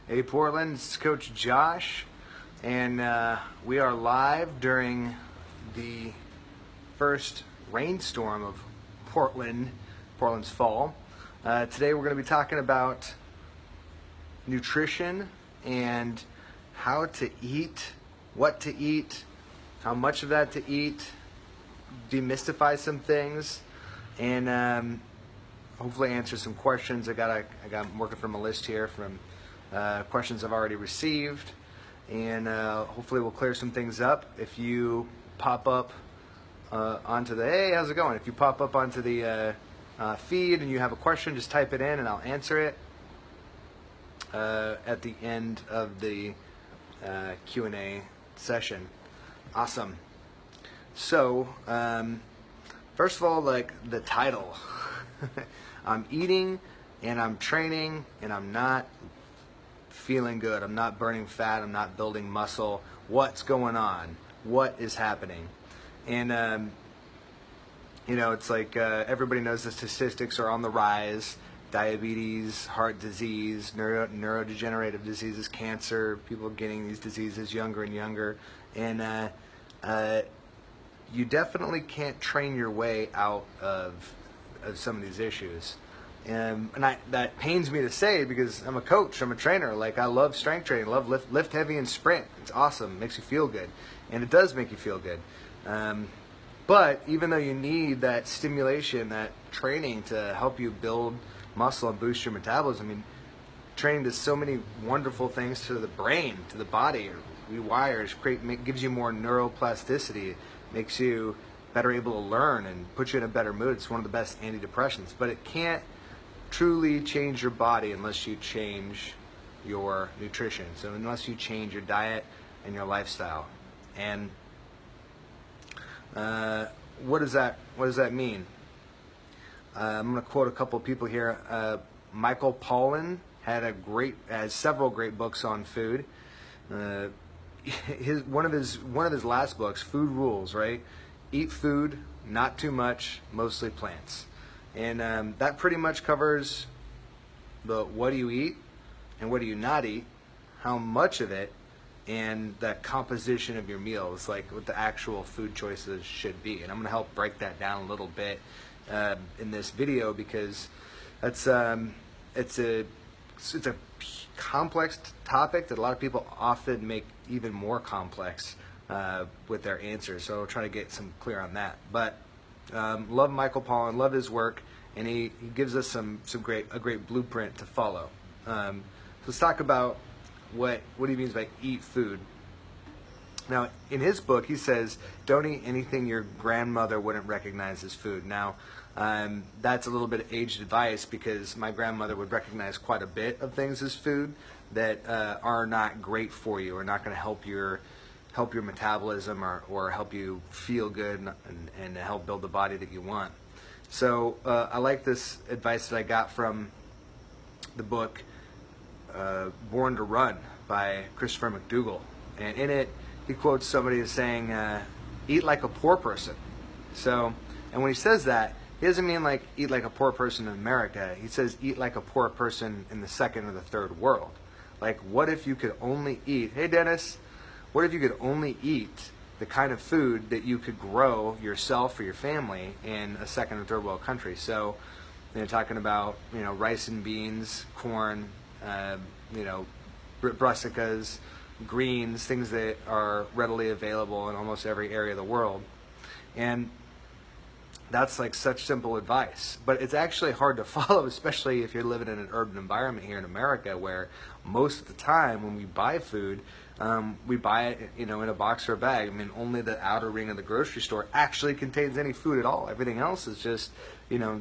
Hey Portland, it's Coach Josh, and we are live during the first rainstorm of Portland's fall. Today we're going to be talking about nutrition and how to eat, what to eat, how much of that to eat, demystify some things, and hopefully answer some questions. I'm working from a list here from questions I've already received, and hopefully we'll clear some things up. If you pop up onto the, hey, how's it going? If you pop up onto the feed and you have a question, just type it in and I'll answer it at the end of the Q&A session. Awesome. So, first of all, like the title, I'm eating and I'm training and I'm not feeling good. I'm not burning fat. I'm not building muscle. What's going on? What is happening? And, it's like everybody knows the statistics are on the rise. Diabetes, heart disease, neurodegenerative diseases, cancer, people getting these diseases younger and younger. And you definitely can't train your way out of some of these issues. And that pains me to say because I'm a coach, I'm a trainer. Like, I love strength training, love lift heavy and sprint. It's awesome, it makes you feel good, and it does make you feel good. But even though you need that stimulation, that training to help you build muscle and boost your metabolism, I mean, training does so many wonderful things to the brain, to the body, rewires, gives you more neuroplasticity, makes you better able to learn and put you in a better mood. It's one of the best antidepressants, but it can't truly change your body unless you change your nutrition. So unless you change your diet and your lifestyle. And what does that mean? I'm going to quote a couple of people here. Michael Pollan has several great books on food. One of his last books, Food Rules, right? Eat food, not too much, mostly plants. And that pretty much covers the what do you eat and what do you not eat, how much of it, and the composition of your meals, like what the actual food choices should be. And I'm going to help break that down a little bit in this video because it's a complex topic that a lot of people often make even more complex with their answers. So I'll try to get some clear on that. But love Michael Pollan, love his work, and he gives us a great blueprint to follow. So let's talk about what he means by eat food. Now, in his book, he says, don't eat anything your grandmother wouldn't recognize as food. Now, that's a little bit of aged advice because my grandmother would recognize quite a bit of things as food that are not great for you or not going to help your metabolism or help you feel good and help build the body that you want. So I like this advice that I got from the book Born to Run by Christopher McDougall. And in it, he quotes somebody as saying, eat like a poor person. So, and when he says that, he doesn't mean like eat like a poor person in America. He says eat like a poor person in the second or the third world. Like, what if you could only eat, hey Dennis, what if you could only eat the kind of food that you could grow yourself or your family in a second or third world country? So, talking about, rice and beans, corn, brassicas, greens, things that are readily available in almost every area of the world. And that's like such simple advice, but it's actually hard to follow, especially if you're living in an urban environment here in America, where most of the time when we buy food, we buy it, in a box or a bag. I mean, only the outer ring of the grocery store actually contains any food at all. Everything else is just,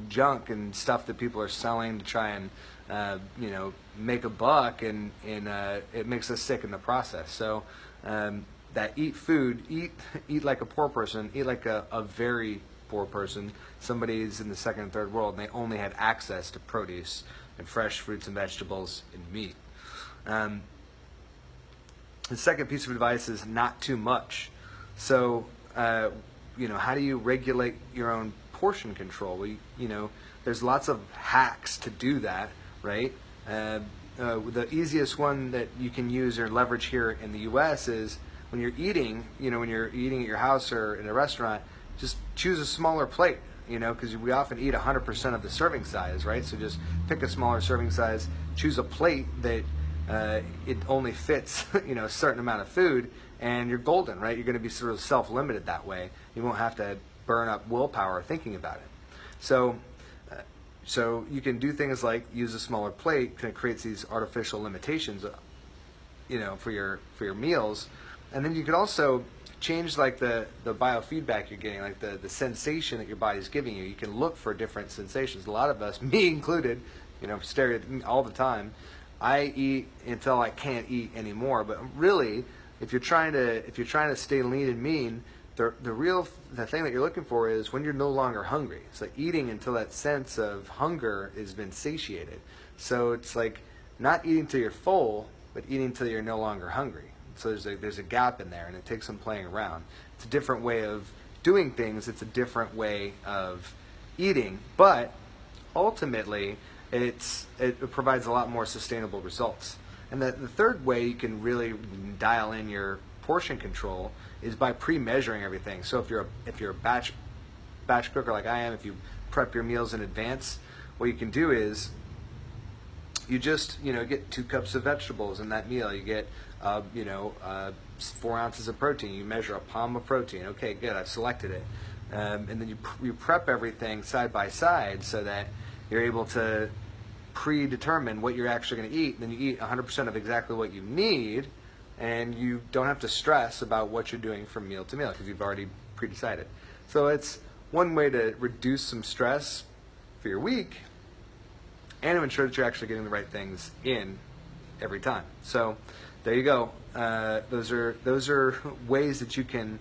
junk and stuff that people are selling to try and, make a buck, and it makes us sick in the process. So that eat food, eat like a poor person, eat like a very poor person. Somebody's in the second and third world and they only had access to produce and fresh fruits and vegetables and meat. The second piece of advice is not too much. So, how do you regulate your own portion control? There's lots of hacks to do that, right? the easiest one that you can use or leverage here in the U.S. is when you're eating, when you're eating at your house or in a restaurant, just choose a smaller plate, because we often eat 100% of the serving size, right? So just pick a smaller serving size, choose a plate that it only fits, a certain amount of food, and you're golden, right? You're going to be sort of self-limited that way. You won't have to burn up willpower thinking about it. So you can do things like use a smaller plate, kind of creates these artificial limitations, for your meals, and then you could also change like the biofeedback you're getting, like the sensation that your body's giving you. You can look for different sensations. A lot of us, me included, stare at me all the time. I eat until I can't eat anymore. But really, if you're trying to stay lean and mean, the thing that you're looking for is when you're no longer hungry. It's like eating until that sense of hunger has been satiated. So it's like not eating till you're full, but eating till you're no longer hungry. So there's a gap in there, and it takes some playing around. It's a different way of doing things. It's a different way of eating, but ultimately it provides a lot more sustainable results. And the third way you can really dial in your portion control is by pre-measuring everything. So if you're a batch cooker like I am, if you prep your meals in advance, what you can do is you just get 2 cups of vegetables in that meal. You get 4 ounces of protein. You measure a palm of protein. Okay, good. I've selected it, and then you prep everything side by side so that you're able to predetermine what you're actually going to eat. And then you eat 100% of exactly what you need, and you don't have to stress about what you're doing from meal to meal because you've already pre-decided. So it's one way to reduce some stress for your week and to ensure that you're actually getting the right things in every time. So there you go. Those are ways that you can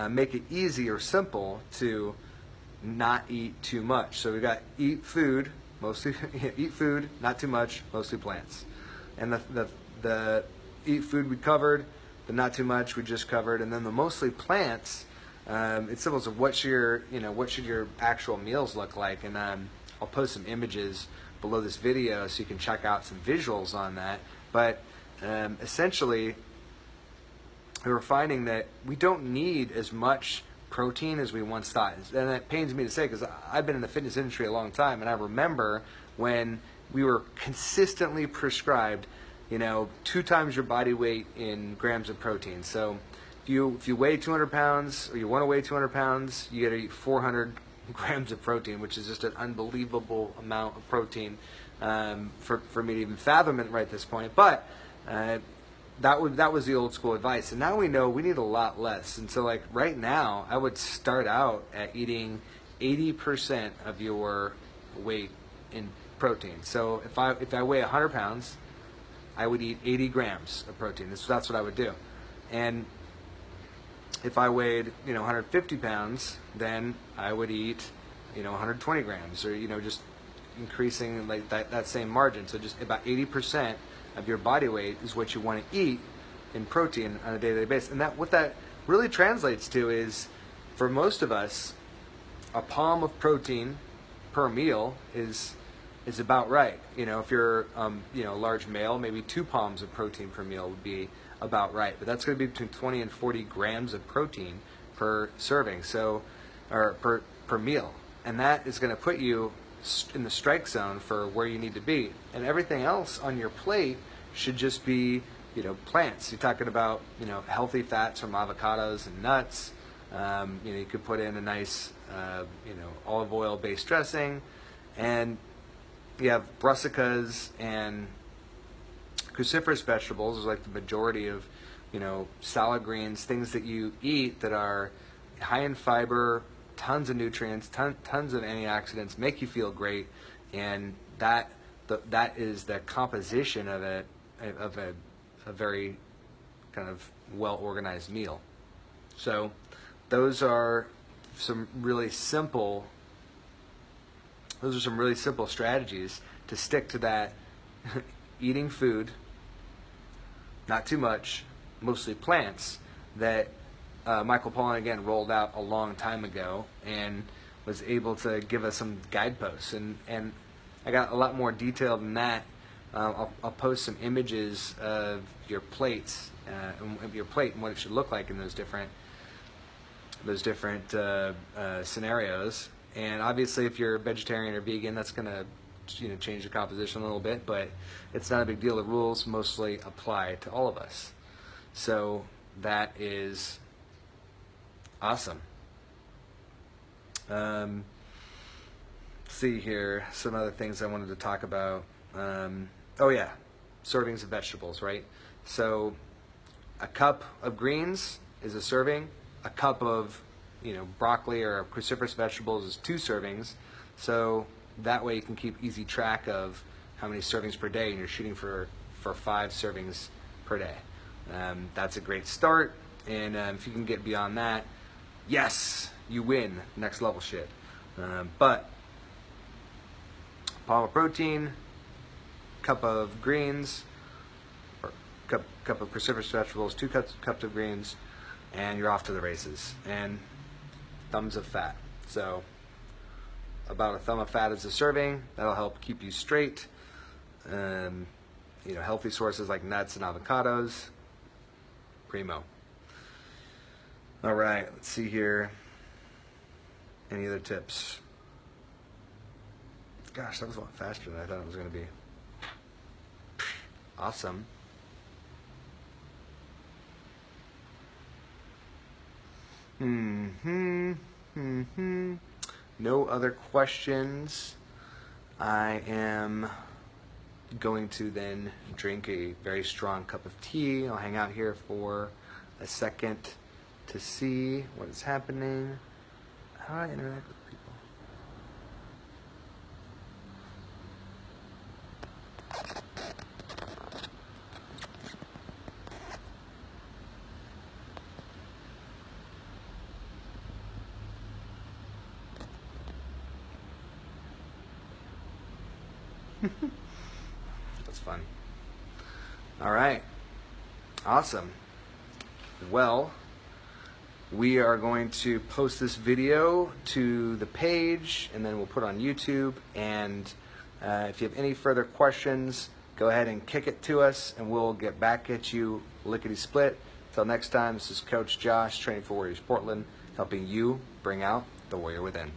make it easy or simple to not eat too much. So we got eat food, mostly eat food, not too much, mostly plants. And the eat food we covered, the not too much we just covered, and then the mostly plants. It's simple. So what should your actual meals look like? And I'll post some images below this video so you can check out some visuals on that. But essentially, we're finding that we don't need as much protein as we once thought. And that pains me to say because I've been in the fitness industry a long time, and I remember when we were consistently prescribed 2 times your body weight in grams of protein. So if you weigh 200 pounds or you want to weigh 200 pounds, you got to eat 400 grams of protein, which is just an unbelievable amount of protein for me to even fathom it right at this point. But that was the old school advice, and now we know we need a lot less. And so like right now, I would start out at eating 80% of your weight in protein. So if I weigh 100 pounds, I would eat 80 grams of protein. That's what I would do. And if I weighed 150 pounds, then I would eat 120 grams, or just increasing like that same margin. So just about 80% of your body weight is what you want to eat in protein on a day-to-day basis. And what that really translates to is, for most of us, a palm of protein per meal is about right. If you're a large male, maybe 2 palms of protein per meal would be about right. But that's going to be between 20 and 40 grams of protein per serving, or per meal. And that is going to put you in the strike zone for where you need to be. And everything else on your plate should just be plants. You're talking about healthy fats from avocados and nuts. You could put in a nice olive oil based dressing, and you have brassicas and cruciferous vegetables is like the majority of salad greens, things that you eat that are high in fiber, tons of nutrients, tons of antioxidants, make you feel great, and that is the composition of a very kind of well organized meal. So those are some really simple strategies to stick to that eating food, not too much, mostly plants, that Michael Pollan again rolled out a long time ago and was able to give us some guideposts. And I got a lot more detail than that I'll post some images of your plates, your plate and what it should look like in those different scenarios. And obviously, if you're vegetarian or vegan, that's gonna change the composition a little bit, but it's not a big deal. The rules mostly apply to all of us. So that is awesome. See here, some other things I wanted to talk about. Oh yeah, servings of vegetables, right? So a cup of greens is a serving. A cup of broccoli or cruciferous vegetables is 2 servings. So that way you can keep easy track of how many servings per day, and you're shooting for 5 servings per day. That's a great start, and if you can get beyond that, yes, you win. Next level shit. But palm of protein, cup of greens, or cup of cruciferous vegetables, 2 cups of greens, and you're off to the races. And thumbs of fat. So about a thumb of fat is a serving. That'll help keep you straight. Healthy sources like nuts and avocados. Primo. All right, let's see here. Any other tips? Gosh, that was a lot faster than I thought it was going to be. Awesome. No other questions. I am going to then drink a very strong cup of tea. I'll hang out here for a second to see what is happening. How do I interact with people? That's fun. All right. Awesome. Well, we are going to post this video to the page, and then we'll put it on YouTube. And if you have any further questions, go ahead and kick it to us, and we'll get back at you lickety-split. Until next time, this is Coach Josh, training for Warriors Portland, helping you bring out the warrior within.